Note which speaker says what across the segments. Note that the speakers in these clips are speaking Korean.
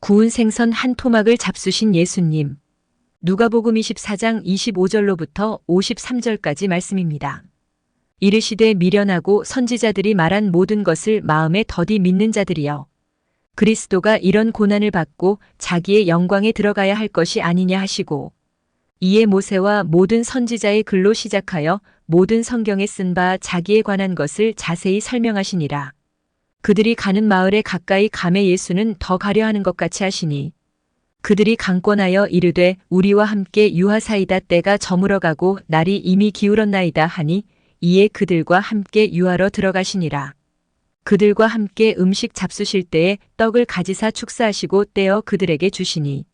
Speaker 1: 구운 생선 한 토막을 잡수신 예수님. 누가복음 24장 25절로부터 53절까지 말씀입니다. 이르시되 미련하고 선지자들이 말한 모든 것을 마음에 더디 믿는 자들이여. 그리스도가 이런 고난을 받고 자기의 영광에 들어가야 할 것이 아니냐 하시고, 이에 모세와 모든 선지자의 글로 시작하여 모든 성경에 쓴 바 자기에 관한 것을 자세히 설명하시니라. 그들이 가는 마을에 가까이 감에 예수는 더 가려 하는 것 같이 하시니, 그들이 강권하여 이르되 우리와 함께 유하사이다, 때가 저물어 가고 날이 이미 기울었나이다 하니, 이에 그들과 함께 유하러 들어가시니라. 그들과 함께 음식 잡수실 때에 떡을 가지사 축사하시고 떼어 그들에게 주시니,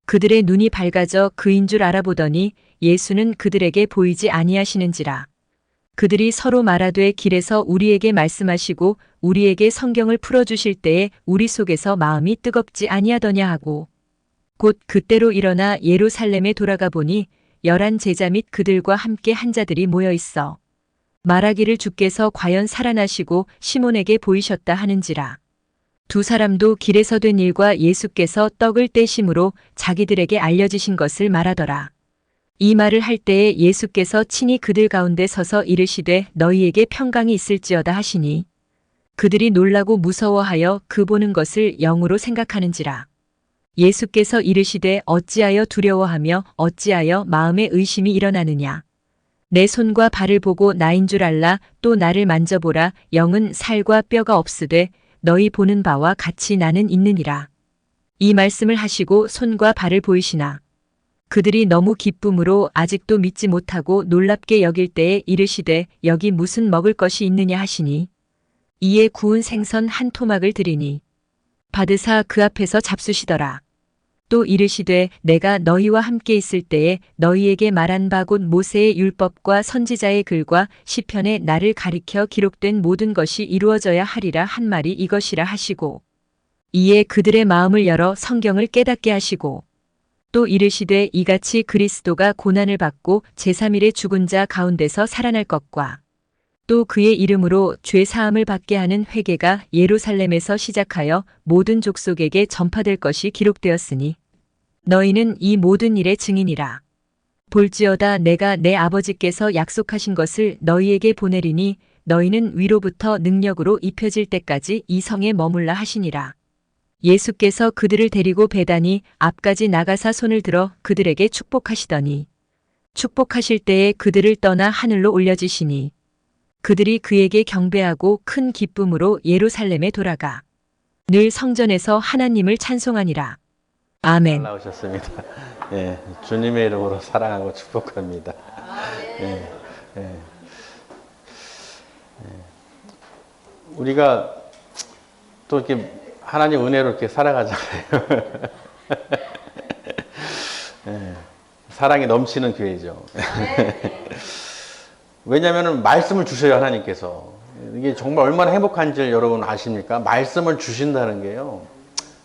Speaker 1: 그들의 눈이 밝아져 그인 줄 알아보더니 예수는 그들에게 보이지 아니하시는지라. 그들이 서로 말하되 길에서 우리에게 말씀하시고 우리에게 성경을 풀어주실 때에 우리 속에서 마음이 뜨겁지 아니하더냐 하고, 곧 그때로 일어나 예루살렘에 돌아가 보니 11 제자 및 그들과 함께 한 자들이 모여 있어 말하기를 주께서 과연 살아나시고 시몬에게 보이셨다 하는지라. 두 사람도 길에서 된 일과 예수께서 떡을 떼심으로 자기들에게 알려지신 것을 말하더라. 이 말을 할 때에 예수께서 친히 그들 가운데 서서 이르시되 너희에게 평강이 있을지어다 하시니, 그들이 놀라고 무서워하여 그 보는 것을 영으로 생각하는지라. 예수께서 이르시되 어찌하여 두려워하며 어찌하여 마음에 의심이 일어나느냐. 내 손과 발을 보고 나인 줄 알라. 또 나를 만져보라. 영은 살과 뼈가 없으되 너희 보는 바와 같이 나는 있느니라. 이 말씀을 하시고 손과 발을 보이시나, 그들이 너무 기쁨으로 아직도 믿지 못하고 놀랍게 여길 때에 이르시되 여기 무슨 먹을 것이 있느냐 하시니, 이에 구운 생선 한 토막을 드리니 받으사 그 앞에서 잡수시더라. 또 이르시되 내가 너희와 함께 있을 때에 너희에게 말한 바 곧 모세의 율법과 선지자의 글과 시편에 나를 가리켜 기록된 모든 것이 이루어져야 하리라 한 말이 이것이라 하시고, 이에 그들의 마음을 열어 성경을 깨닫게 하시고, 또 이르시되 이같이 그리스도가 고난을 받고 제3일에 죽은 자 가운데서 살아날 것과, 또 그의 이름으로 죄 사함을 받게 하는 회개가 예루살렘에서 시작하여 모든 족속에게 전파될 것이 기록되었으니 너희는 이 모든 일의 증인이라. 볼지어다 내가 내 아버지께서 약속하신 것을 너희에게 보내리니 너희는 위로부터 능력으로 입혀질 때까지 이 성에 머물라 하시니라. 예수께서 그들을 데리고 베다니 앞까지 나가사 손을 들어 그들에게 축복하시더니, 축복하실 때에 그들을 떠나 하늘로 올려지시니, 그들이 그에게 경배하고 큰 기쁨으로 예루살렘에 돌아가 늘 성전에서 하나님을 찬송하니라. 아멘.
Speaker 2: 잘 나오셨습니다. 예, 주님의 이름으로 사랑하고 축복합니다. 예, 예, 예. 우리가 또 이렇게 하나님 은혜로 이렇게 살아가잖아요. 예, 사랑이 넘치는 교회죠. 왜냐하면 말씀을 주셔요, 하나님께서. 이게 정말 얼마나 행복한지 여러분 아십니까? 말씀을 주신다는 게요,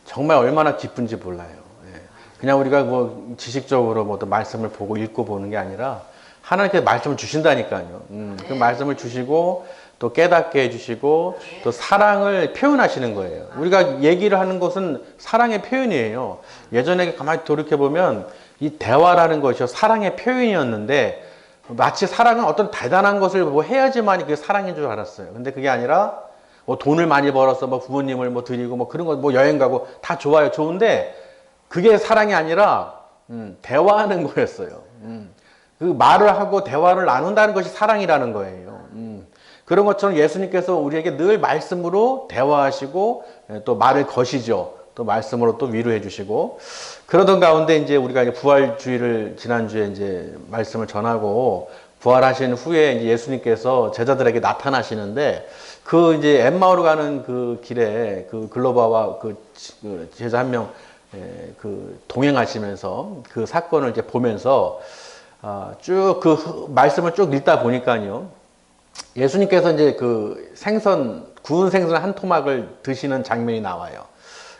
Speaker 2: 정말 얼마나 기쁜지 몰라요. 예. 그냥 우리가 뭐 지식적으로 뭐 말씀을 보고 읽고 보는 게 아니라 하나님께서 말씀을 주신다니까요. 그 말씀을 주시고 또 깨닫게 해주시고 또 사랑을 표현하시는 거예요. 우리가 얘기를 하는 것은 사랑의 표현이에요. 예전에 가만히 돌이켜보면 이 대화라는 것이 사랑의 표현이었는데, 마치 사랑은 어떤 대단한 것을 뭐 해야지만 그게 사랑인 줄 알았어요. 근데 그게 아니라 뭐 돈을 많이 벌어서 뭐 부모님을 뭐 드리고 뭐 그런 거 뭐 여행 가고 다 좋아요. 좋은데 그게 사랑이 아니라 대화하는 거였어요. 그 말을 하고 대화를 나눈다는 것이 사랑이라는 거예요. 그런 것처럼 예수님께서 우리에게 늘 말씀으로 대화하시고 또 말을 거시죠. 또 말씀으로 또 위로해 주시고, 그러던 가운데 이제 우리가 이제 부활주의를 지난주에 이제 말씀을 전하고 부활하신 후에 이제 예수님께서 제자들에게 나타나시는데, 그 이제 엠마오로 가는 그 길에 그 글로바와 그 제자 한 명 그 동행하시면서 그 사건을 이제 보면서 쭉 그 말씀을 쭉 읽다 보니까요, 예수님께서 이제 그 구운 생선 한 토막을 드시는 장면이 나와요.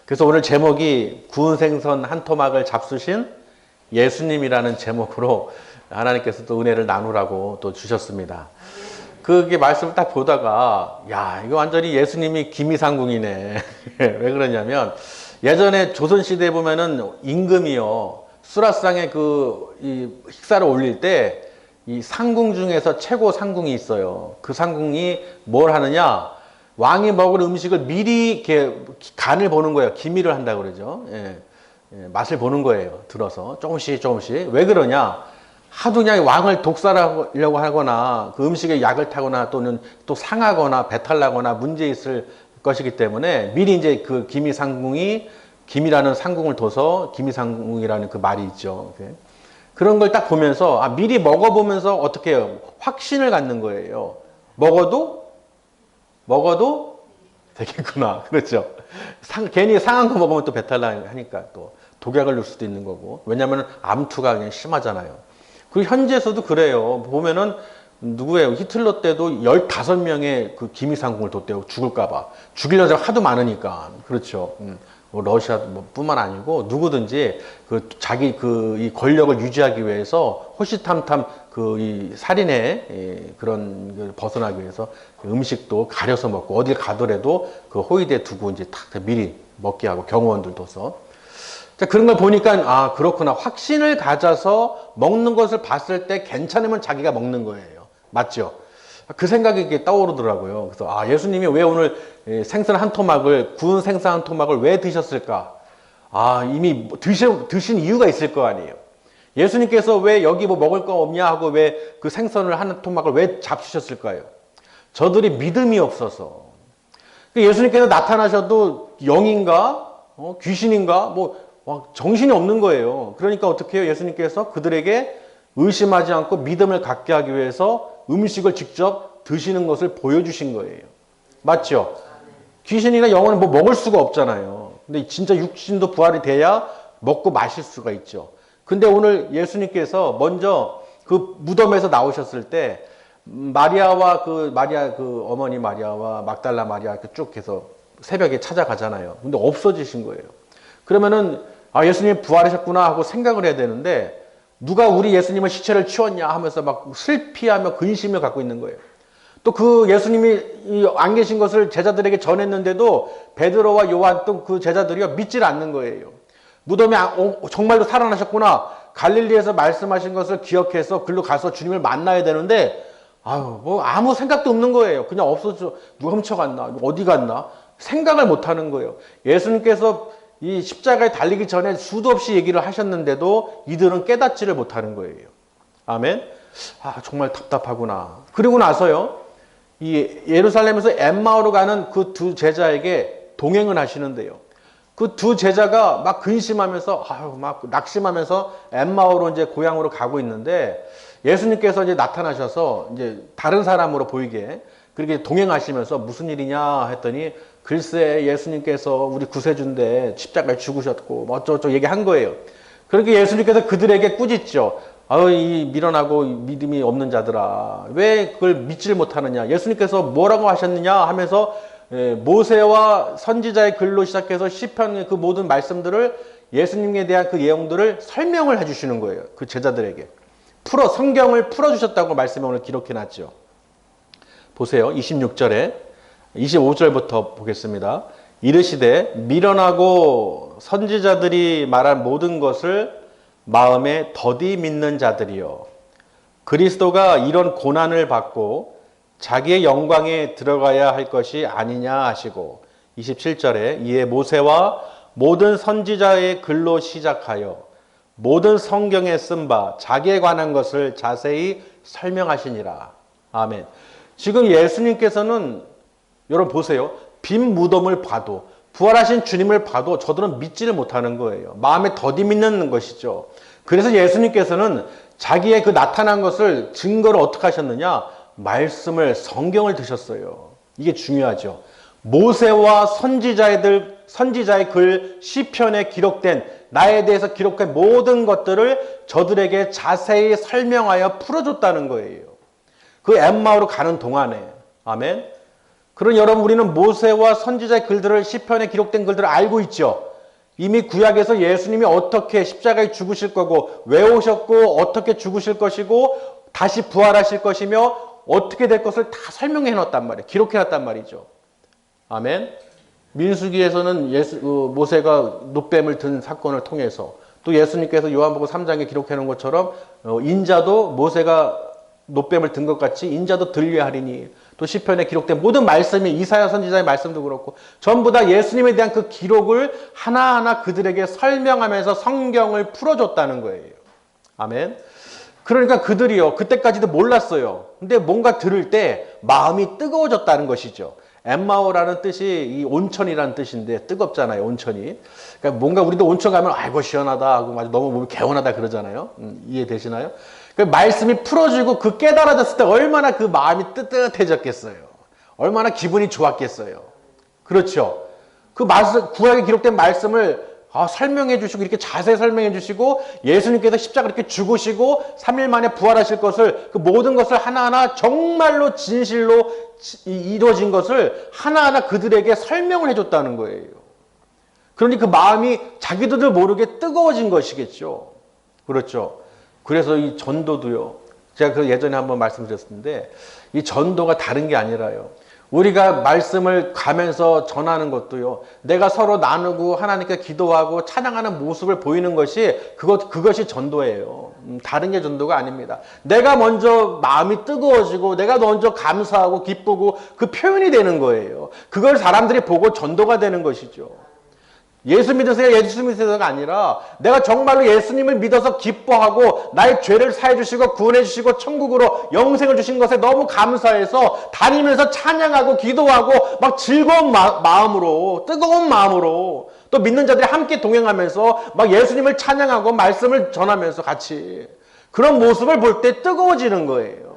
Speaker 2: 그래서 오늘 제목이 구운 생선 한 토막을 잡수신 예수님이라는 제목으로 하나님께서 또 은혜를 나누라고 또 주셨습니다. 그게 말씀을 딱 보다가, 야, 이거 완전히 예수님이 기미상궁이네. 왜 그러냐면, 예전에 조선시대에 보면은 임금이요. 수라상에 이 식사를 올릴 때 이 상궁 중에서 최고 상궁이 있어요. 그 상궁이 뭘 하느냐? 왕이 먹을 음식을 미리 이렇게 간을 보는 거예요. 기미를 한다고 그러죠. 예. 예, 맛을 보는 거예요. 들어서 조금씩 조금씩. 왜 그러냐? 하도 그냥 왕을 독살하려고 하거나 그 음식에 약을 타거나 또는 또 상하거나 배탈 나거나 문제 있을 것이기 때문에 미리 이제 그 기미상궁이 기미라는 상궁을 둬서 기미상궁이라는 그 말이 있죠. 그런 걸 딱 보면서 미리 먹어보면서 어떻게 해요? 확신을 갖는 거예요. 먹어도 되겠구나. 그렇죠. 괜히 상한 거 먹으면 또 배탈 나니까 또 독약을 넣을 수도 있는 거고. 왜냐하면 암투가 그냥 심하잖아요. 그리고 현재에서도 그래요. 보면은 누구예요? 히틀러 때도 15명의 그 기미상궁을 뒀대요. 죽을까봐. 죽일 여자가 하도 많으니까. 그렇죠. 뭐 러시아 뿐만 아니고 누구든지 그 자기 이 권력을 유지하기 위해서 호시탐탐 이 살인의 그런 벗어나기 위해서 음식도 가려서 먹고 어딜 가더라도 그 호위대에 두고 이제 탁 미리 먹게 하고 경호원들 둬서. 자, 그런 걸 보니까 그렇구나. 확신을 가져서 먹는 것을 봤을 때 괜찮으면 자기가 먹는 거예요. 맞죠? 그 생각이 이렇게 떠오르더라고요. 그래서 예수님이 왜 오늘 생선 한 토막을 구운 생선 한 토막을 왜 드셨을까? 이미 드신 이유가 있을 거 아니에요. 예수님께서 왜 여기 뭐 먹을 거 없냐 하고 왜 그 생선을 한 토막을 왜 잡수셨을까요? 저들이 믿음이 없어서. 예수님께서 나타나셔도 영인가 귀신인가 정신이 없는 거예요. 그러니까 어떻게 해요? 예수님께서 그들에게 의심하지 않고 믿음을 갖게 하기 위해서 음식을 직접 드시는 것을 보여주신 거예요. 맞죠? 귀신이나 영혼은 먹을 수가 없잖아요. 근데 진짜 육신도 부활이 돼야 먹고 마실 수가 있죠. 근데 오늘 예수님께서 먼저 그 무덤에서 나오셨을 때 마리아와 그 어머니 마리아와 막달라 마리아 이렇게 쭉 해서 새벽에 찾아가잖아요. 근데 없어지신 거예요. 그러면은 예수님이 부활하셨구나 하고 생각을 해야 되는데 누가 우리 예수님의 시체를 치웠냐 하면서 막 슬피하며 근심을 갖고 있는 거예요. 또 그 예수님이 안 계신 것을 제자들에게 전했는데도 베드로와 요한 또 그 제자들이 믿질 않는 거예요. 무덤에 정말로 살아나셨구나. 갈릴리에서 말씀하신 것을 기억해서 글로 가서 주님을 만나야 되는데 아무 생각도 없는 거예요. 그냥 없어져. 누가 훔쳐갔나? 어디 갔나? 생각을 못 하는 거예요. 예수님께서 이 십자가에 달리기 전에 수도 없이 얘기를 하셨는데도 이들은 깨닫지를 못하는 거예요. 아멘. 정말 답답하구나. 그리고 나서요, 이 예루살렘에서 엠마오로 가는 그 두 제자에게 동행을 하시는데요. 그 두 제자가 막 근심하면서, 막 낙심하면서 엠마오로 이제 고향으로 가고 있는데 예수님께서 이제 나타나셔서 이제 다른 사람으로 보이게 그렇게 동행하시면서 무슨 일이냐 했더니 글쎄 예수님께서 우리 구세주인데 십자가에 죽으셨고 어쩌고저쩌고 얘기한 거예요. 그렇게 예수님께서 그들에게 꾸짖죠. 이 미련하고 믿음이 없는 자들아 왜 그걸 믿지를 못하느냐. 예수님께서 뭐라고 하셨느냐 하면서 모세와 선지자의 글로 시작해서 시편의 그 모든 말씀들을 예수님에 대한 그 내용들을 설명을 해주시는 거예요. 그 제자들에게 성경을 풀어주셨다고 말씀에 오늘 기록해놨죠. 보세요. 26절에 25절부터 보겠습니다. 이르시되 미련하고 선지자들이 말한 모든 것을 마음에 더디 믿는 자들이요 그리스도가 이런 고난을 받고 자기의 영광에 들어가야 할 것이 아니냐 하시고 27절에 이에 모세와 모든 선지자의 글로 시작하여 모든 성경에 쓴 바 자기에 관한 것을 자세히 설명하시니라. 아멘. 지금 예수님께서는 여러분 보세요. 빈 무덤을 봐도 부활하신 주님을 봐도 저들은 믿지를 못하는 거예요. 마음에 더디 믿는 것이죠. 그래서 예수님께서는 자기의 그 나타난 것을 증거를 어떻게 하셨느냐? 말씀을 성경을 드셨어요. 이게 중요하죠. 모세와 선지자의 글 시편에 기록된 나에 대해서 기록된 모든 것들을 저들에게 자세히 설명하여 풀어줬다는 거예요. 그 엠마오로 가는 동안에. 아멘. 그런 여러분 우리는 모세와 선지자의 글들을 시편에 기록된 글들을 알고 있죠. 이미 구약에서 예수님이 어떻게 십자가에 죽으실 거고 왜 오셨고 어떻게 죽으실 것이고 다시 부활하실 것이며 어떻게 될 것을 다 설명해 놨단 말이에요. 기록해 놨단 말이죠. 아멘. 민수기에서는 모세가 놋뱀을 든 사건을 통해서 또 예수님께서 요한복음 3장에 기록해 놓은 것처럼 인자도 모세가 놋뱀을 든 것 같이 인자도 들려야 하리니, 또 시편에 기록된 모든 말씀이 이사야 선지자의 말씀도 그렇고 전부 다 예수님에 대한 그 기록을 하나하나 그들에게 설명하면서 성경을 풀어줬다는 거예요. 아멘. 그러니까 그들이요, 그때까지도 몰랐어요. 근데 뭔가 들을 때 마음이 뜨거워졌다는 것이죠. 엠마오라는 뜻이 이 온천이라는 뜻인데 뜨겁잖아요, 온천이. 그러니까 뭔가 우리도 온천 가면 아이고 시원하다 하고 너무 몸이 개운하다 그러잖아요. 이해되시나요? 그 말씀이 풀어지고 그 깨달아졌을 때 얼마나 그 마음이 뜨뜻해졌겠어요. 얼마나 기분이 좋았겠어요. 그렇죠. 그 말씀, 구약에 기록된 말씀을 설명해 주시고 이렇게 자세히 설명해 주시고 예수님께서 십자가 이렇게 죽으시고 3일 만에 부활하실 것을, 그 모든 것을 하나하나 정말로 진실로 이루어진 것을 하나하나 그들에게 설명을 해줬다는 거예요. 그러니 그 마음이 자기들도 모르게 뜨거워진 것이겠죠. 그렇죠. 그래서 이 전도도요, 제가 그 예전에 한번 말씀드렸는데 이 전도가 다른 게 아니라요, 우리가 말씀을 가면서 전하는 것도요, 내가 서로 나누고 하나님께 기도하고 찬양하는 모습을 보이는 것이 그것이 전도예요. 다른 게 전도가 아닙니다. 내가 먼저 마음이 뜨거워지고 내가 먼저 감사하고 기쁘고 그 표현이 되는 거예요. 그걸 사람들이 보고 전도가 되는 것이죠. 예수 믿으세요, 예수 믿으세요가 아니라 내가 정말로 예수님을 믿어서 기뻐하고 나의 죄를 사해 주시고 구원해 주시고 천국으로 영생을 주신 것에 너무 감사해서 다니면서 찬양하고 기도하고 막 즐거운 마음으로, 뜨거운 마음으로, 또 믿는 자들이 함께 동행하면서 막 예수님을 찬양하고 말씀을 전하면서 같이 그런 모습을 볼 때 뜨거워지는 거예요.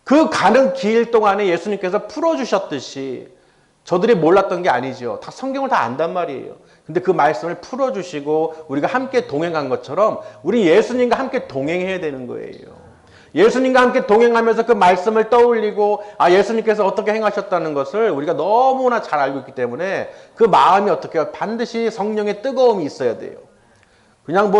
Speaker 2: 그 가는 길 동안에 예수님께서 풀어주셨듯이 저들이 몰랐던 게 아니죠. 다 성경을 다 안단 말이에요. 근데 그 말씀을 풀어주시고 우리가 함께 동행한 것처럼 우리 예수님과 함께 동행해야 되는 거예요. 예수님과 함께 동행하면서 그 말씀을 떠올리고 예수님께서 어떻게 행하셨다는 것을 우리가 너무나 잘 알고 있기 때문에 그 마음이 어떻게 해요? 반드시 성령의 뜨거움이 있어야 돼요. 그냥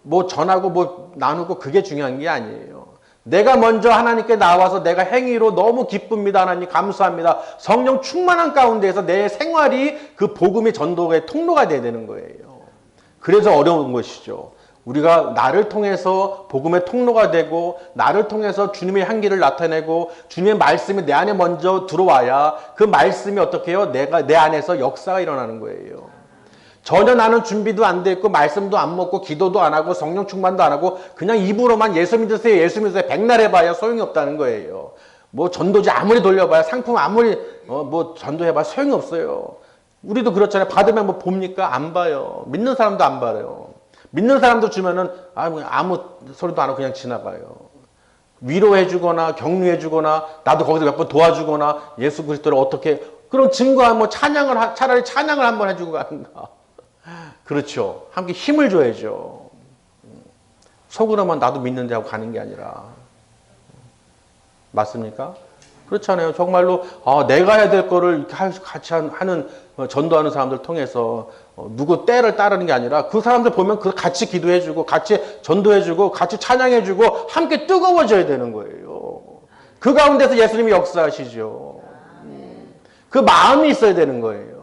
Speaker 2: 뭐 전하고 뭐 나누고 그게 중요한 게 아니에요. 내가 먼저 하나님께 나와서 내가 행위로 너무 기쁩니다. 하나님 감사합니다. 성령 충만한 가운데에서 내 생활이 그 복음의 전도의 통로가 돼야 되는 거예요. 그래서 어려운 것이죠. 우리가 나를 통해서 복음의 통로가 되고 나를 통해서 주님의 향기를 나타내고 주님의 말씀이 내 안에 먼저 들어와야 그 말씀이 어떻게 해요? 내 안에서 역사가 일어나는 거예요. 전혀 나는 준비도 안 돼 있고 말씀도 안 먹고 기도도 안 하고 성령 충만도 안 하고 그냥 입으로만 예수 믿으세요, 예수 믿으세요 백날 해봐야 소용이 없다는 거예요. 뭐 전도지 아무리 돌려봐야, 상품 아무리 뭐 전도해봐야 소용이 없어요. 우리도 그렇잖아요. 받으면 뭐 봅니까? 안 봐요. 믿는 사람도 안 봐요. 믿는 사람도 주면은 아무 소리도 안 하고 그냥 지나가요. 위로해주거나 격려해주거나 나도 거기서 몇 번 도와주거나 예수 그리스도를 어떻게, 그런 증거하면 뭐 차라리 찬양을 한번 해주고 가는가. 그렇죠. 함께 힘을 줘야죠. 속으로만 나도 믿는데 하고 가는 게 아니라. 맞습니까? 그렇잖아요. 정말로 내가 해야 될 거를 같이 하는 전도하는 사람들 통해서 누구 때를 따르는 게 아니라 그 사람들 보면 같이 기도해주고 같이 전도해주고 같이 찬양해주고 함께 뜨거워져야 되는 거예요. 그 가운데서 예수님이 역사하시죠. 그 마음이 있어야 되는 거예요.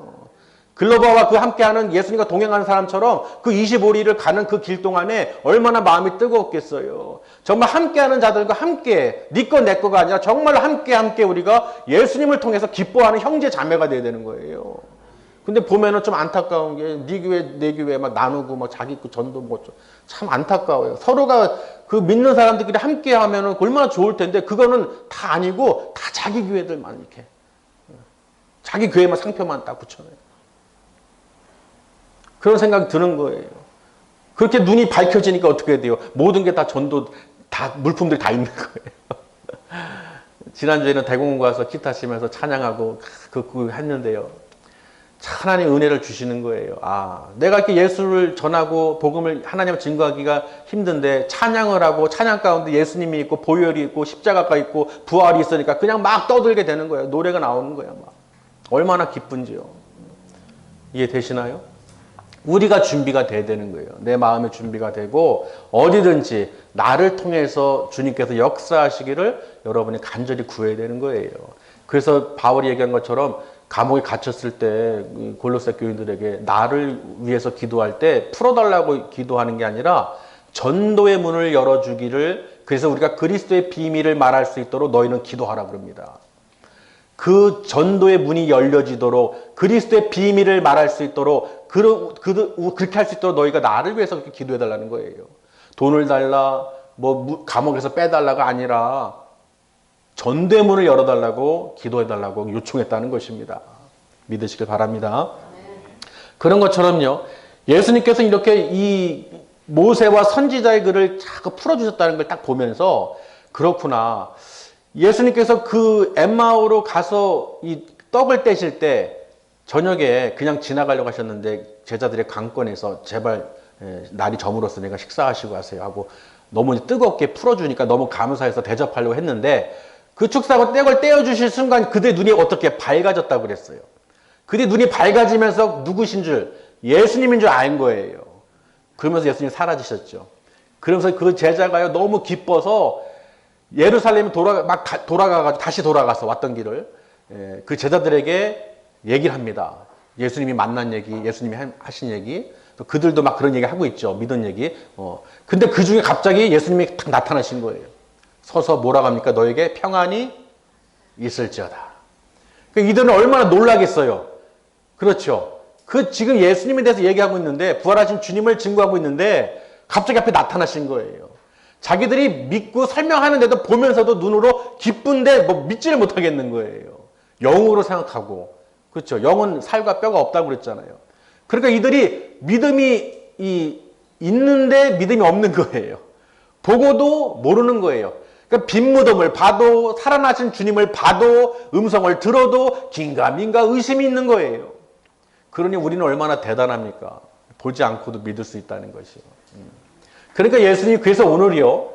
Speaker 2: 글로버와 그 함께하는 예수님과 동행하는 사람처럼 그 25리를 가는 그 길 동안에 얼마나 마음이 뜨거웠겠어요. 정말 함께하는 자들과 함께 네 거 내 거가 아니라 정말 함께 우리가 예수님을 통해서 기뻐하는 형제 자매가 돼야 되는 거예요. 근데 보면은 좀 안타까운 게 네 교회 내 교회 막 나누고 막 자기 그 전도 뭐 참 안타까워요. 서로가 그 믿는 사람들끼리 함께하면은 얼마나 좋을 텐데 그거는 다 아니고 다 자기 교회들만 이렇게 자기 교회만 상표만 딱 붙여놔요. 그런 생각이 드는 거예요. 그렇게 눈이 밝혀지니까 어떻게 돼요? 모든 게 다 전도, 다 물품들이 다 있는 거예요. 지난주에는 대공원 가서 기타 치면서 찬양하고 그거 했는데요. 하나님 은혜를 주시는 거예요. 내가 이렇게 예수를 전하고 복음을 하나님을 증거하기가 힘든데 찬양을 하고 찬양 가운데 예수님이 있고 보혈이 있고 십자가가 있고 부활이 있으니까 그냥 막 떠들게 되는 거예요. 노래가 나오는 거예요. 막. 얼마나 기쁜지요. 이해되시나요? 우리가 준비가 돼야 되는 거예요. 내 마음의 준비가 되고 어디든지 나를 통해서 주님께서 역사하시기를 여러분이 간절히 구해야 되는 거예요. 그래서 바울이 얘기한 것처럼 감옥에 갇혔을 때 골로새 교인들에게 나를 위해서 기도할 때 풀어달라고 기도하는 게 아니라 전도의 문을 열어주기를, 그래서 우리가 그리스도의 비밀을 말할 수 있도록 너희는 기도하라 그럽니다. 그 전도의 문이 열려지도록, 그리스도의 비밀을 말할 수 있도록, 그렇게 할 수 있도록 너희가 나를 위해서 그렇게 기도해달라는 거예요. 돈을 달라, 뭐 감옥에서 빼달라가 아니라 전도의 문을 열어달라고 기도해달라고 요청했다는 것입니다. 믿으시길 바랍니다. 그런 것처럼요, 예수님께서 이렇게 이 모세와 선지자의 글을 자꾸 풀어주셨다는 걸 딱 보면서, 그렇구나, 예수님께서 그 엠마오로 가서 이 떡을 떼실 때 저녁에 그냥 지나가려고 하셨는데 제자들의 관건에서 제발 날이 저물었으니까 식사하시고 하세요 하고 너무 뜨겁게 풀어주니까 너무 감사해서 대접하려고 했는데, 그 축사하고 떡을 떼어주실 순간 그들의 눈이 어떻게 밝아졌다고 그랬어요. 그들의 눈이 밝아지면서 누구신 줄, 예수님인 줄 알 거예요. 그러면서 예수님이 사라지셨죠. 그러면서 그 제자가요, 너무 기뻐서 예루살렘에 돌아가가지고 다시 돌아가서 왔던 길을 그 제자들에게 얘기를 합니다. 예수님이 만난 얘기, 예수님이 하신 얘기, 또 그들도 막 그런 얘기 하고 있죠. 믿은 얘기. 근데 그 중에 갑자기 예수님이 딱 나타나신 거예요. 서서 뭐라고 합니까? 너에게 평안이 있을지어다. 이들은 얼마나 놀라겠어요. 그렇죠. 지금 예수님에 대해서 얘기하고 있는데, 부활하신 주님을 증거하고 있는데 갑자기 앞에 나타나신 거예요. 자기들이 믿고 설명하는데도 보면서도 눈으로 기쁜데 뭐 믿지를 못하겠는 거예요. 영으로 생각하고. 그렇죠. 영은 살과 뼈가 없다고 그랬잖아요. 그러니까 이들이 믿음이 있는데 믿음이 없는 거예요. 보고도 모르는 거예요. 그러니까 빈 무덤을 봐도, 살아나신 주님을 봐도, 음성을 들어도 긴가민가 의심이 있는 거예요. 그러니 우리는 얼마나 대단합니까? 보지 않고도 믿을 수 있다는 것이요. 그러니까 예수님이 그래서 오늘이요,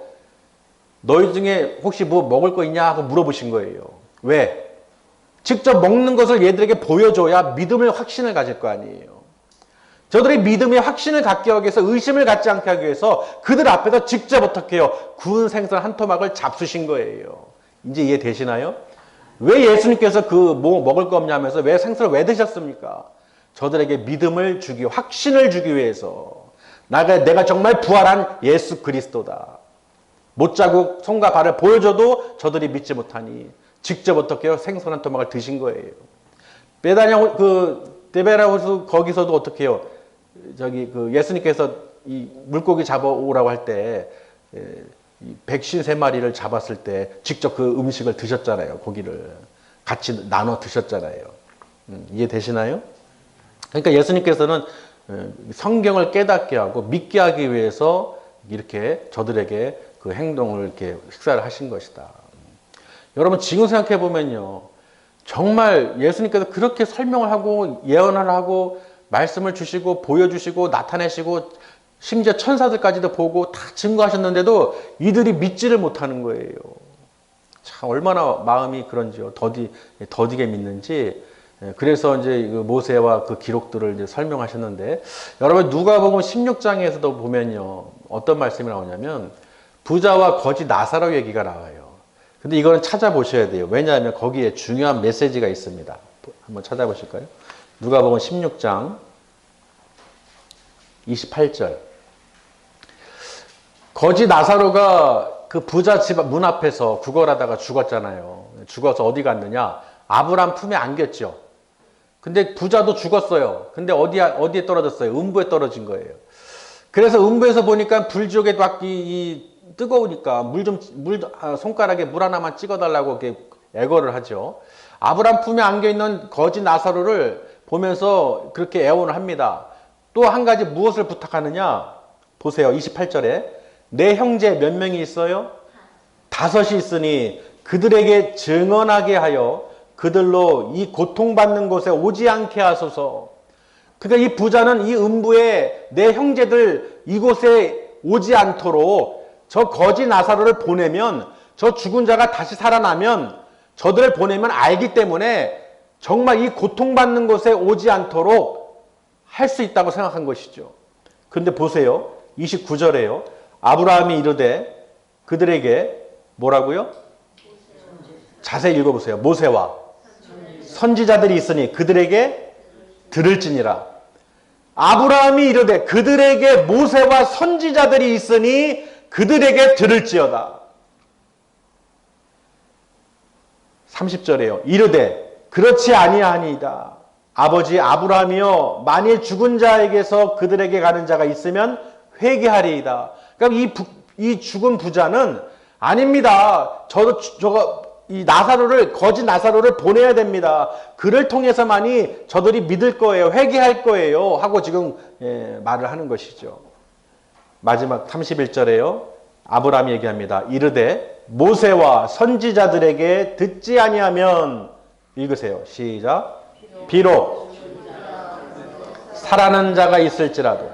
Speaker 2: 너희 중에 혹시 뭐 먹을 거 있냐 하고 물어보신 거예요. 왜? 직접 먹는 것을 얘들에게 보여줘야 믿음을, 확신을 가질 거 아니에요. 저들의 믿음의 확신을 갖게 하기 위해서, 의심을 갖지 않게 하기 위해서 그들 앞에서 직접 어떻게 해요? 구운 생선 한 토막을 잡수신 거예요. 이제 이해되시나요? 왜 예수님께서 뭐 먹을 거 없냐면서 왜 생선을 왜 드셨습니까? 저들에게 믿음을 주기, 확신을 주기 위해서. 내가 정말 부활한 예수 그리스도다. 못자국 손과 발을 보여줘도 저들이 믿지 못하니 직접 어떻게 해요? 생선 한 토막을 드신 거예요. 베다냐 데베라 호수 거기서도 어떻게 해요? 예수님께서 이 물고기 잡아오라고 할 때 153마리를 잡았을 때 직접 그 음식을 드셨잖아요. 고기를 같이 나눠 드셨잖아요. 이해되시나요? 그러니까 예수님께서는 성경을 깨닫게 하고 믿게 하기 위해서 이렇게 저들에게 그 행동을 이렇게 식사를 하신 것이다. 여러분 지금 생각해 보면요, 정말 예수님께서 그렇게 설명을 하고 예언을 하고 말씀을 주시고 보여주시고 나타내시고 심지어 천사들까지도 보고 다 증거하셨는데도 이들이 믿지를 못하는 거예요. 참 얼마나 마음이 그런지요. 더디게 믿는지. 그래서 이제 모세와 그 기록들을 이제 설명하셨는데, 여러분 누가복음 16장에서도 보면요, 어떤 말씀이 나오냐면 부자와 거지 나사로 얘기가 나와요. 근데 이거는 찾아보셔야 돼요. 왜냐하면 거기에 중요한 메시지가 있습니다. 한번 찾아보실까요? 누가복음 16장 28절. 거지 나사로가 그 부자 집 문 앞에서 구걸하다가 죽었잖아요. 죽어서 어디 갔느냐? 아브람 품에 안겼죠. 근데 부자도 죽었어요. 근데 어디에 떨어졌어요? 음부에 떨어진 거예요. 그래서 음부에서 보니까 불지옥에 뜨거우니까 손가락에 물 하나만 찍어달라고 이렇게 애걸을 하죠. 아브람 품에 안겨있는 거지 나사로를 보면서 그렇게 애원을 합니다. 또 한 가지 무엇을 부탁하느냐? 보세요. 28절에 내 형제 몇 명이 있어요? 5이 있으니 그들에게 증언하게 하여 그들로 이 고통받는 곳에 오지 않게 하소서. 그러니까 이 부자는 이 음부에 내 형제들 이곳에 오지 않도록 저 거지 나사로를 보내면, 저 죽은 자가 다시 살아나면 저들을 보내면 알기 때문에 정말 이 고통받는 곳에 오지 않도록 할 수 있다고 생각한 것이죠. 그런데 보세요. 29절에요. 아브라함이 이르되 그들에게 뭐라고요? 자세히 읽어보세요. 모세와 선지자들이 있으니 그들에게 들을지니라. 아브라함이 이르되 그들에게 모세와 선지자들이 있으니 그들에게 들을지어다. 30절에요. 이르되 그렇지 아니하니이다. 아버지 아브라함이여 만일 죽은 자에게서 그들에게 가는 자가 있으면 회개하리이다. 그러니까 이 죽은 부자는 아닙니다. 이 나사로를, 거짓 나사로를 보내야 됩니다. 그를 통해서만이 저들이 믿을 거예요. 회개할 거예요. 하고 지금 말을 하는 것이죠. 마지막 31절에요. 아브라함이 얘기합니다. 이르되 모세와 선지자들에게 듣지 아니하면 읽으세요. 시작. 비록 살아난 자가 있을지라도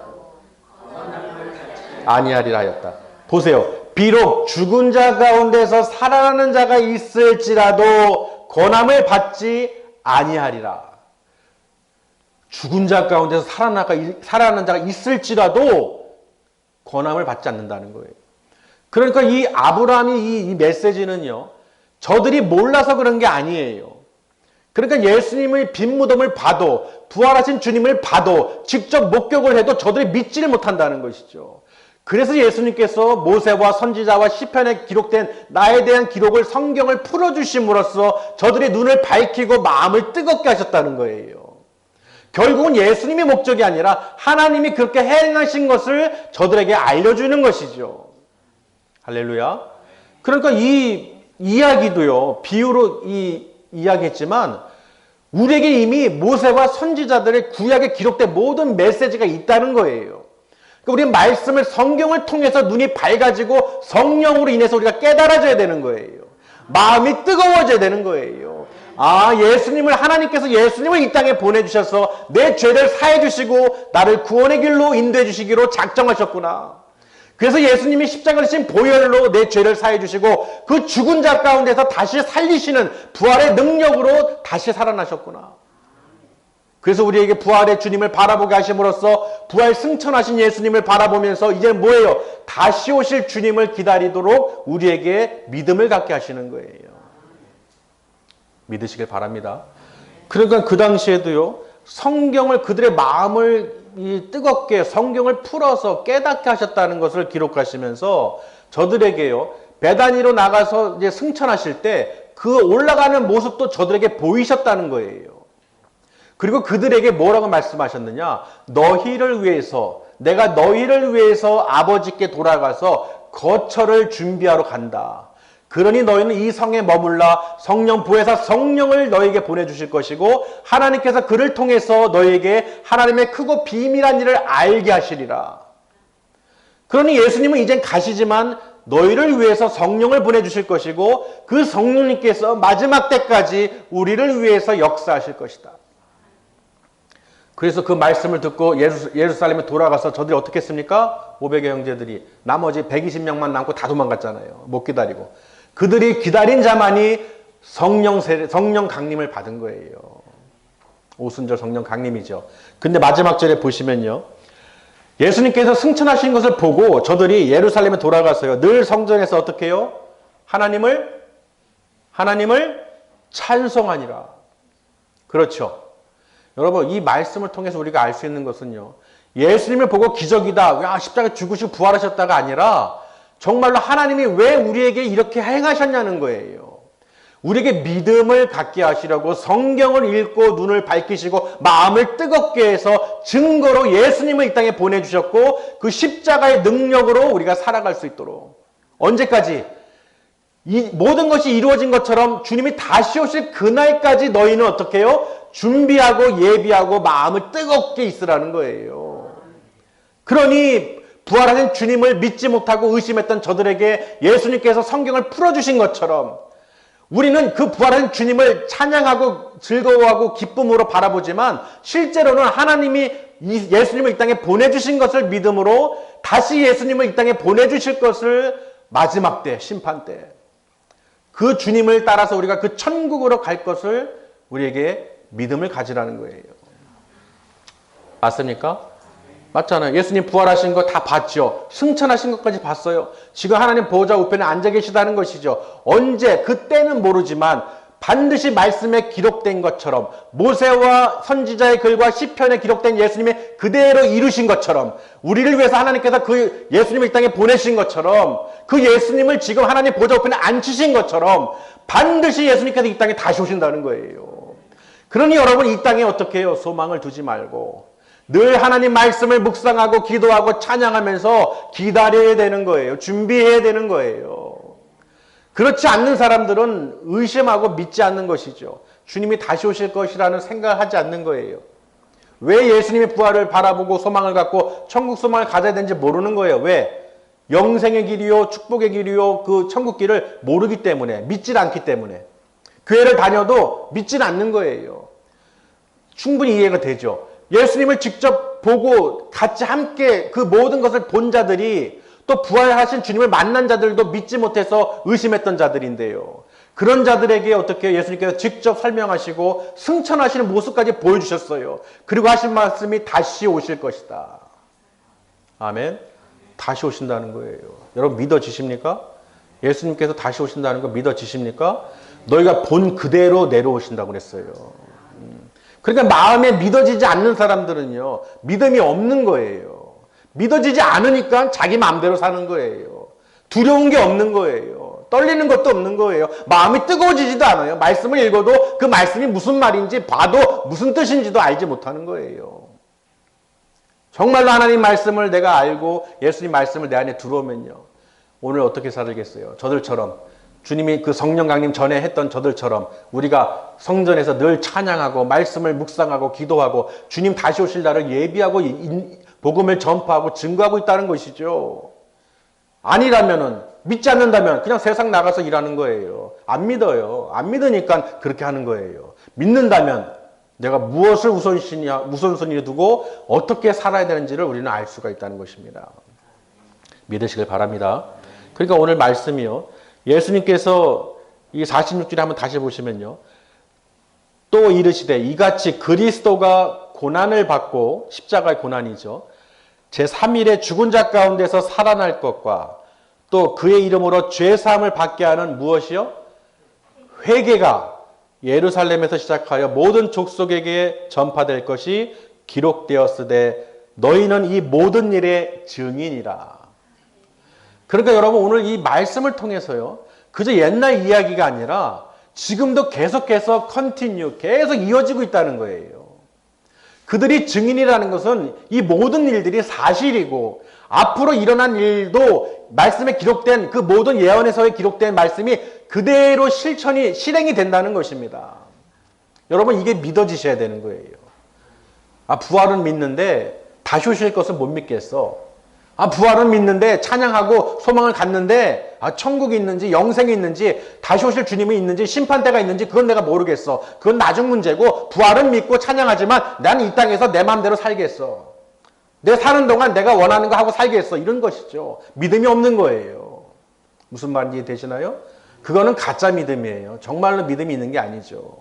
Speaker 2: 아니하리라 하였다. 보세요. 비록 죽은 자 가운데서 살아나는 자가 있을지라도 권함을 받지 아니하리라. 죽은 자 가운데서 살아나는 자가 있을지라도 권함을 받지 않는다는 거예요. 그러니까 이 아브라함이 이 메시지는요, 저들이 몰라서 그런 게 아니에요. 그러니까 예수님의 빈 무덤을 봐도, 부활하신 주님을 봐도, 직접 목격을 해도 저들이 믿지를 못한다는 것이죠. 그래서 예수님께서 모세와 선지자와 시편에 기록된 나에 대한 기록을, 성경을 풀어주심으로써 저들의 눈을 밝히고 마음을 뜨겁게 하셨다는 거예요. 결국은 예수님이 목적이 아니라 하나님이 그렇게 행하신 것을 저들에게 알려주는 것이죠. 할렐루야. 그러니까 이 이야기도요, 비유로 이야기했지만 우리에게 이미 모세와 선지자들의 구약에 기록된 모든 메시지가 있다는 거예요. 우리 말씀을, 성경을 통해서 눈이 밝아지고 성령으로 인해서 우리가 깨달아져야 되는 거예요. 마음이 뜨거워져야 되는 거예요. 아, 하나님께서 예수님을 이 땅에 보내주셔서 내 죄를 사해 주시고 나를 구원의 길로 인도해 주시기로 작정하셨구나. 그래서 예수님이 십자가를 지신 보혈로 내 죄를 사해 주시고 그 죽은 자 가운데서 다시 살리시는 부활의 능력으로 다시 살아나셨구나. 그래서 우리에게 부활의 주님을 바라보게 하심으로써 부활 승천하신 예수님을 바라보면서 이제 뭐예요? 다시 오실 주님을 기다리도록 우리에게 믿음을 갖게 하시는 거예요. 믿으시길 바랍니다. 그러니까 그 당시에도요, 성경을, 그들의 마음을 뜨겁게 성경을 풀어서 깨닫게 하셨다는 것을 기록하시면서 저들에게요, 베다니로 나가서 이제 승천하실 때 그 올라가는 모습도 저들에게 보이셨다는 거예요. 그리고 그들에게 뭐라고 말씀하셨느냐? 내가 너희를 위해서 아버지께 돌아가서 거처를 준비하러 간다. 그러니 너희는 이 성에 머물라 성령 부에서 성령을 너희에게 보내주실 것이고 하나님께서 그를 통해서 너희에게 하나님의 크고 비밀한 일을 알게 하시리라. 그러니 예수님은 이젠 가시지만 너희를 위해서 성령을 보내주실 것이고 그 성령님께서 마지막 때까지 우리를 위해서 역사하실 것이다. 그래서 그 말씀을 듣고 예루살렘에 돌아가서 저들이 어떻게 했습니까? 500의 형제들이 나머지 120명만 남고 다 도망갔잖아요. 못 기다리고. 그들이 기다린 자만이 성령 강림을 받은 거예요. 오순절 성령 강림이죠. 근데 마지막 절에 보시면요, 예수님께서 승천하신 것을 보고 저들이 예루살렘에 돌아가서요, 늘 성전에서 어떻게 해요? 하나님을 찬송하니라. 그렇죠. 여러분, 이 말씀을 통해서 우리가 알 수 있는 것은요, 예수님을 보고 기적이다, 야, 십자가에 죽으시고 부활하셨다가 아니라 정말로 하나님이 왜 우리에게 이렇게 행하셨냐는 거예요. 우리에게 믿음을 갖게 하시려고 성경을 읽고 눈을 밝히시고 마음을 뜨겁게 해서 증거로 예수님을 이 땅에 보내주셨고 그 십자가의 능력으로 우리가 살아갈 수 있도록. 언제까지? 이 모든 것이 이루어진 것처럼 주님이 다시 오실 그날까지 너희는 어떻게 해요? 준비하고 예비하고 마음을 뜨겁게 있으라는 거예요. 그러니 부활하신 주님을 믿지 못하고 의심했던 저들에게 예수님께서 성경을 풀어주신 것처럼 우리는 그 부활하신 주님을 찬양하고 즐거워하고 기쁨으로 바라보지만 실제로는 하나님이 예수님을 이 땅에 보내주신 것을 믿음으로 다시 예수님을 이 땅에 보내주실 것을 마지막 때, 심판 때 그 주님을 따라서 우리가 그 천국으로 갈 것을 우리에게 믿음을 가지라는 거예요. 맞습니까? 맞잖아요. 예수님 부활하신 거 다 봤죠. 승천하신 것까지 봤어요. 지금 하나님 보호자 우편에 앉아 계시다는 것이죠. 언제, 그때는 모르지만 반드시 말씀에 기록된 것처럼 모세와 선지자의 글과 시편에 기록된 예수님이 그대로 이루신 것처럼 우리를 위해서 하나님께서 그 예수님을 이 땅에 보내신 것처럼 그 예수님을 지금 하나님 보좌 우편에 앉히신 것처럼 반드시 예수님께서 이 땅에 다시 오신다는 거예요. 그러니 여러분 이 땅에 어떻게 해요? 소망을 두지 말고 늘 하나님 말씀을 묵상하고 기도하고 찬양하면서 기다려야 되는 거예요. 준비해야 되는 거예요. 그렇지 않는 사람들은 의심하고 믿지 않는 것이죠. 주님이 다시 오실 것이라는 생각을 하지 않는 거예요. 왜 예수님의 부활을 바라보고 소망을 갖고 천국 소망을 가져야 되는지 모르는 거예요. 왜? 영생의 길이요 축복의 길이요 그 천국 길을 모르기 때문에, 믿질 않기 때문에. 교회를 다녀도 믿질 않는 거예요. 충분히 이해가 되죠. 예수님을 직접 보고 같이 함께 그 모든 것을 본 자들이 또 부활하신 주님을 만난 자들도 믿지 못해서 의심했던 자들인데요. 그런 자들에게 어떻게 예수님께서 직접 설명하시고 승천하시는 모습까지 보여주셨어요. 그리고 하신 말씀이 다시 오실 것이다. 아멘. 다시 오신다는 거예요. 여러분 믿어지십니까? 예수님께서 다시 오신다는 거 믿어지십니까? 너희가 본 그대로 내려오신다고 그랬어요. 그러니까 마음에 믿어지지 않는 사람들은요. 믿음이 없는 거예요. 믿어지지 않으니까 자기 마음대로 사는 거예요. 두려운 게 없는 거예요. 떨리는 것도 없는 거예요. 마음이 뜨거워지지도 않아요. 말씀을 읽어도 그 말씀이 무슨 말인지 봐도 무슨 뜻인지도 알지 못하는 거예요. 정말로 하나님 말씀을 내가 알고 예수님 말씀을 내 안에 들어오면요. 오늘 어떻게 살겠어요? 저들처럼 주님이 그 성령 강림 전에 했던 저들처럼 우리가 성전에서 늘 찬양하고 말씀을 묵상하고 기도하고 주님 다시 오실 날을 예비하고 복음을 전파하고 증거하고 있다는 것이죠. 아니라면은 믿지 않는다면 그냥 세상 나가서 일하는 거예요. 안 믿어요. 안 믿으니까 그렇게 하는 거예요. 믿는다면 내가 무엇을 우선순위에 두고 어떻게 살아야 되는지를 우리는 알 수가 있다는 것입니다. 믿으시길 바랍니다. 그러니까 오늘 말씀이요. 예수님께서 이 46절에 한번 다시 보시면요. 또 이르시되 이같이 그리스도가 고난을 받고 십자가의 고난이죠. 제3일에 죽은 자 가운데서 살아날 것과 또 그의 이름으로 죄사함을 받게 하는 무엇이요? 회개가 예루살렘에서 시작하여 모든 족속에게 전파될 것이 기록되었으되 너희는 이 모든 일의 증인이라. 그러니까 여러분 오늘 이 말씀을 통해서요. 그저 옛날 이야기가 아니라 지금도 계속해서 계속 이어지고 있다는 거예요. 그들이 증인이라는 것은 이 모든 일들이 사실이고 앞으로 일어난 일도 말씀에 기록된 그 모든 예언에서 기록된 말씀이 그대로 실행이 된다는 것입니다. 여러분 이게 믿어지셔야 되는 거예요. 부활은 믿는데 다시 오실 것은 못 믿겠어. 부활은 믿는데 찬양하고 소망을 갖는데 천국이 있는지 영생이 있는지 다시 오실 주님이 있는지 심판대가 있는지 그건 내가 모르겠어. 그건 나중 문제고 부활은 믿고 찬양하지만 나는 이 땅에서 내 마음대로 살겠어. 내 사는 동안 내가 원하는 거 하고 살겠어. 이런 것이죠. 믿음이 없는 거예요. 무슨 말인지 되시나요? 그거는 가짜 믿음이에요. 정말로 믿음이 있는 게 아니죠.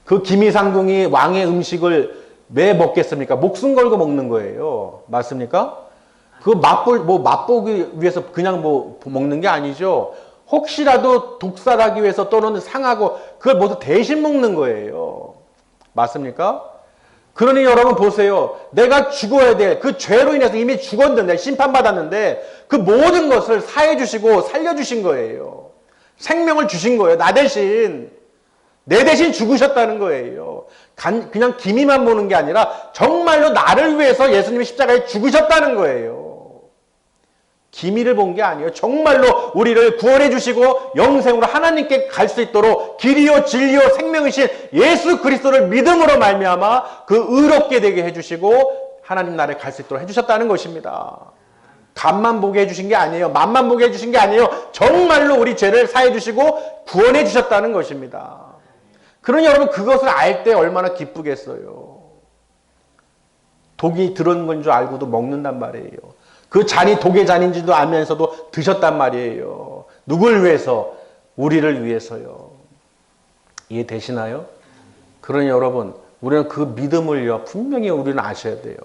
Speaker 2: 그 기미상궁이 왕의 음식을 왜 먹겠습니까? 목숨 걸고 먹는 거예요. 맞습니까? 그 맛보기 위해서 그냥 먹는 게 아니죠. 혹시라도 독살하기 위해서 또는 상하고 그걸 모두 대신 먹는 거예요. 맞습니까? 그러니 여러분 보세요. 내가 죽어야 될 그 죄로 인해서 이미 죽었는데 심판받았는데 그 모든 것을 사해 주시고 살려주신 거예요. 생명을 주신 거예요. 내 대신 죽으셨다는 거예요. 그냥 기미만 보는 게 아니라 정말로 나를 위해서 예수님이 십자가에 죽으셨다는 거예요. 기미를 본 게 아니에요. 정말로 우리를 구원해 주시고 영생으로 하나님께 갈 수 있도록 길이요 진리요 생명이신 예수 그리스도를 믿음으로 말미암아 그 의롭게 되게 해주시고 하나님 나라에 갈 수 있도록 해주셨다는 것입니다. 간만 보게 해주신 게 아니에요. 맛만 보게 해주신 게 아니에요. 정말로 우리 죄를 사해 주시고 구원해 주셨다는 것입니다. 그러니 여러분 그것을 알 때 얼마나 기쁘겠어요. 독이 들어온 건 줄 알고도 먹는단 말이에요. 그 잔이 독의 잔인지도 알면서도 드셨단 말이에요. 누굴 위해서? 우리를 위해서요. 이해되시나요? 그러니 여러분 우리는 그 믿음을요 분명히 우리는 아셔야 돼요.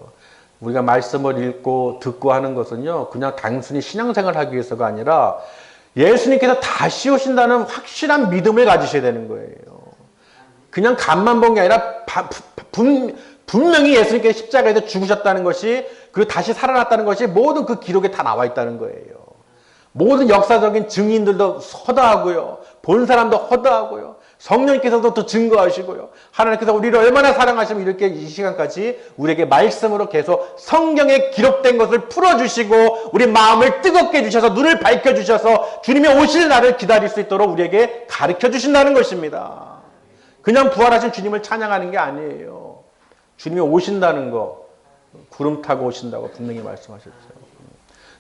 Speaker 2: 우리가 말씀을 읽고 듣고 하는 것은요 그냥 단순히 신앙생활을 하기 위해서가 아니라 예수님께서 다시 오신다는 확실한 믿음을 가지셔야 되는 거예요. 그냥 간만 본 게 아니라 분명히 예수님께서 십자가에서 죽으셨다는 것이, 그리고 다시 살아났다는 것이 모든 그 기록에 다 나와 있다는 거예요. 모든 역사적인 증인들도 허다하고요. 본 사람도 허다하고요. 성령님께서도 또 증거하시고요. 하나님께서 우리를 얼마나 사랑하시면 이렇게 이 시간까지 우리에게 말씀으로 계속 성경에 기록된 것을 풀어주시고 우리 마음을 뜨겁게 해주셔서 눈을 밝혀주셔서 주님이 오실 날을 기다릴 수 있도록 우리에게 가르쳐 주신다는 것입니다. 그냥 부활하신 주님을 찬양하는 게 아니에요. 주님이 오신다는 거, 구름 타고 오신다고 분명히 말씀하셨죠.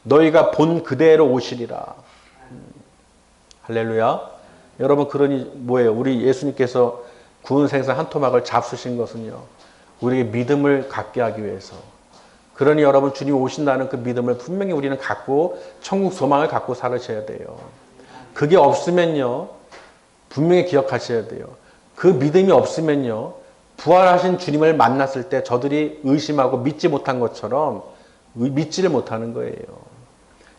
Speaker 2: 너희가 본 그대로 오시리라. 할렐루야. 여러분, 그러니 뭐예요? 우리 예수님께서 구운 생선 한 토막을 잡수신 것은요, 우리에게 믿음을 갖게 하기 위해서. 그러니 여러분, 주님이 오신다는 그 믿음을 분명히 우리는 갖고 천국 소망을 갖고 살으셔야 돼요. 그게 없으면요, 분명히 기억하셔야 돼요. 그 믿음이 없으면요, 부활하신 주님을 만났을 때 저들이 의심하고 믿지 못한 것처럼 믿지를 못하는 거예요.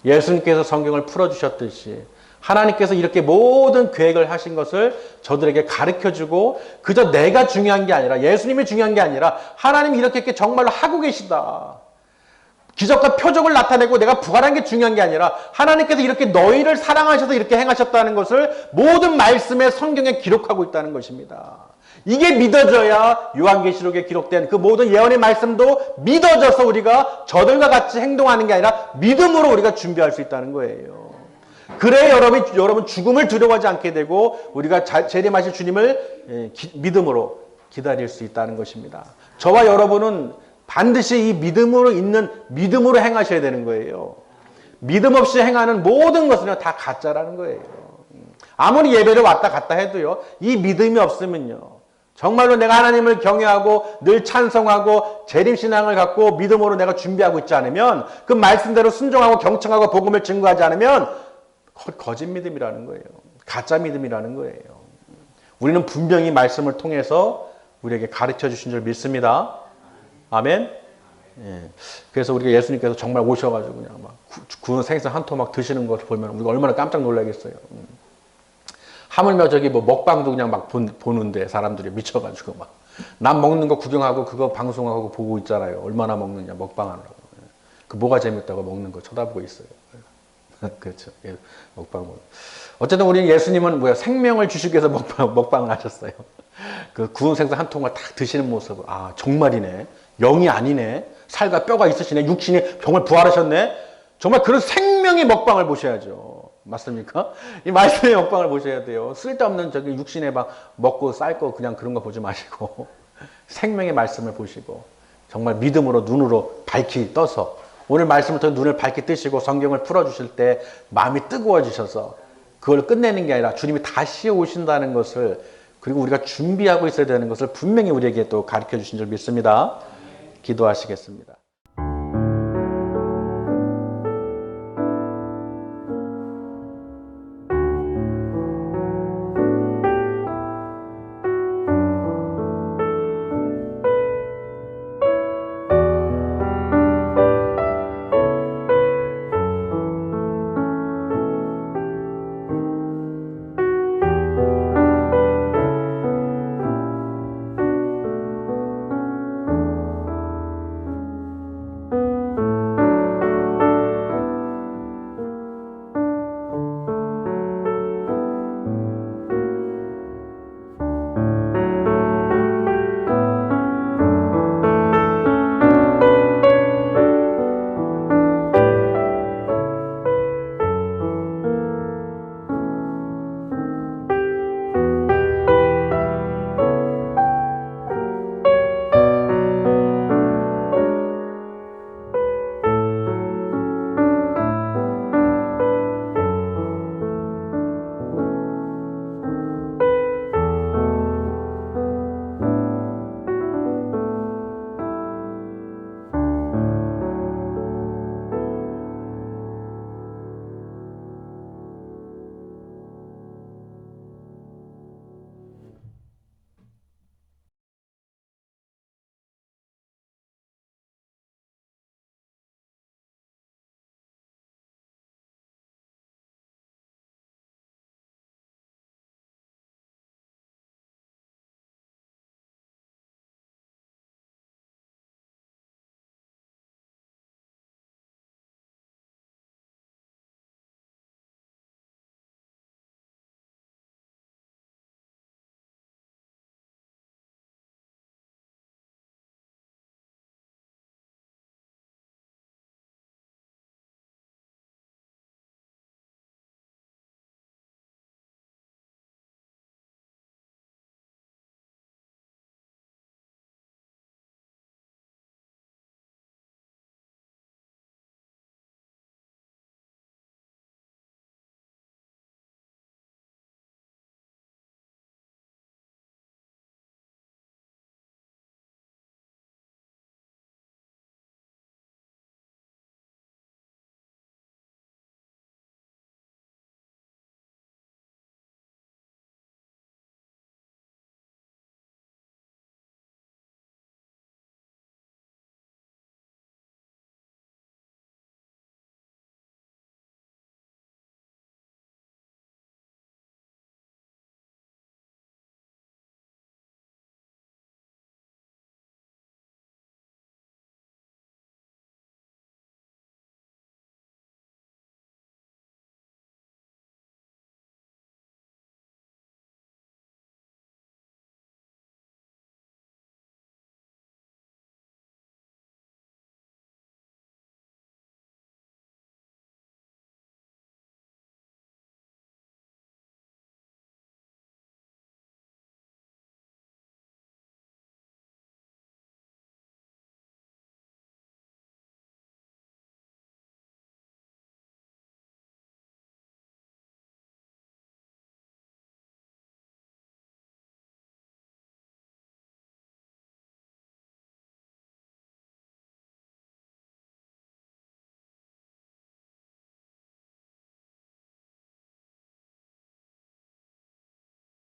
Speaker 2: 예수님께서 성경을 풀어주셨듯이 하나님께서 이렇게 모든 계획을 하신 것을 저들에게 가르쳐주고, 그저 내가 중요한 게 아니라, 예수님이 중요한 게 아니라 하나님이 이렇게 정말로 하고 계시다. 기적과 표적을 나타내고 내가 부활한 게 중요한 게 아니라 하나님께서 이렇게 너희를 사랑하셔서 이렇게 행하셨다는 것을 모든 말씀의 성경에 기록하고 있다는 것입니다. 이게 믿어져야 요한계시록에 기록된 그 모든 예언의 말씀도 믿어져서 우리가 저들과 같이 행동하는 게 아니라 믿음으로 우리가 준비할 수 있다는 거예요. 그래야 여러분 죽음을 두려워하지 않게 되고 우리가 재림하실 주님을 믿음으로 기다릴 수 있다는 것입니다. 저와 여러분은 반드시 이 믿음으로 행하셔야 되는 거예요. 믿음 없이 행하는 모든 것은 다 가짜라는 거예요. 아무리 예배를 왔다 갔다 해도요, 이 믿음이 없으면요, 정말로 내가 하나님을 경외하고 늘 찬송하고 재림신앙을 갖고 믿음으로 내가 준비하고 있지 않으면, 그 말씀대로 순종하고 경청하고 복음을 증거하지 않으면 거짓 믿음이라는 거예요. 가짜 믿음이라는 거예요. 우리는 분명히 말씀을 통해서 우리에게 가르쳐 주신 줄 믿습니다. 아멘. 예. 그래서 우리가 예수님께서 정말 오셔가지고 그냥 막 구운 생선 한 토막 드시는 것을 보면 우리가 얼마나 깜짝 놀라겠어요. 하물며 저기 뭐 먹방도 그냥 막 보는데 사람들이 미쳐가지고 막 남 먹는 거 구경하고 그거 방송하고 보고 있잖아요. 얼마나 먹느냐 먹방하느라고. 그 뭐가 재밌다고 먹는 거 쳐다보고 있어요. 그렇죠. 예, 먹방. 어쨌든 우리 예수님은 생명을 주시기 위해서 먹방을 하셨어요. 그 구운 생선 한 통을 딱 드시는 모습, 아 정말이네. 영이 아니네. 살과 뼈가 있으시네. 육신이 정말 부활하셨네. 정말 그런 생명의 먹방을 보셔야죠. 맞습니까? 이 말씀의 먹방을 보셔야 돼요. 쓸데없는 저기 육신에 막 먹고 쌀거 그냥 그런 거 보지 마시고 생명의 말씀을 보시고 정말 믿음으로 눈으로 밝히 떠서 오늘 말씀을 통해 눈을 밝히 뜨시고 성경을 풀어주실 때 마음이 뜨거워지셔서 그걸 끝내는 게 아니라 주님이 다시 오신다는 것을, 그리고 우리가 준비하고 있어야 되는 것을 분명히 우리에게 또 가르쳐 주신 줄 믿습니다. 기도하시겠습니다.